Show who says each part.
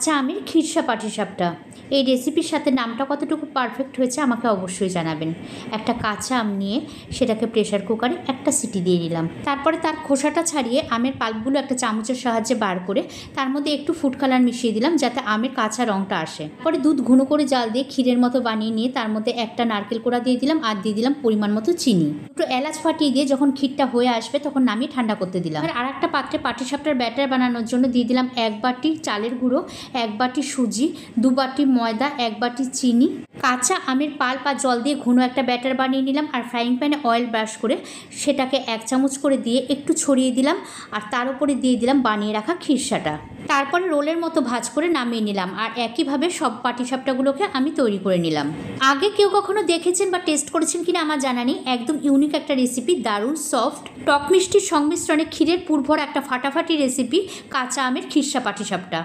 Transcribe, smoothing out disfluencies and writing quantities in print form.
Speaker 1: কাঁচা আমের খিরসা পাটিসাপটা। এই রেসিপির সাথে নামটা কতটুকু পারফেক্ট হয়েছে আমাকে অবশ্যই জানাবেন। একটা কাঁচা আম নিয়ে সেটাকে প্রেশার কুকারে একটা সিটি দিয়ে নিলাম। তারপরে তার খোসাটা ছাড়িয়ে আমের পাল্পগুলো একটা চামচের সাহায্যে বার করে তার মধ্যে একটু ফুড কালার মিশিয়ে দিলাম যাতে আমের কাঁচা রঙটা আসে। পরে দুধ ঘন করে জাল দিয়ে ক্ষীরের মতো বানিয়ে নিয়ে তার মধ্যে একটা নারকেল কোড়া দিয়ে দিলাম আর দিয়ে দিলাম পরিমাণ মতো চিনি। দুটো এলাচ ফাটিয়ে দিয়ে যখন ক্ষীরটা হয়ে আসবে তখন নামিয়ে ঠান্ডা করতে দিলাম। আর একটা পাত্রে পাটিসাপটার ব্যাটার বানানোর জন্য দিয়ে দিলাম 1 বাটি চালের গুঁড়ো, 1 বাটি সুজি, 2 বাটি ময়দা, 1 বাটি চিনি। কাঁচা আমের পাল্প আর জল দিয়ে ঘন একটা ব্যাটার বানিয়ে নিলাম আর ফ্রাইং প্যানে অয়েল ব্রাশ করে সেটাকে 1 চামচ করে দিয়ে একটু ছড়িয়ে দিলাম আর তার উপরে দিয়ে দিলাম বানিয়ে রাখা খিরসাটা। তারপরে রোলের মতো ভাঁজ করে নামিয়ে নিলাম আর একইভাবে সব পাটিসাপটাগুলোকে আমি তৈরি করে নিলাম। আগে কেউ কখনো দেখেছেন বা টেস্ট করেছেন কিনা আমার জানা নেই, একদম ইউনিক একটা রেসিপি, দারুণ সফট টক মিষ্টির সংমিশ্রণে ক্ষীরের পুরভরা একটা ফাটাফাটি রেসিপি কাঁচা আমের খিরসা পাটিসাপটা।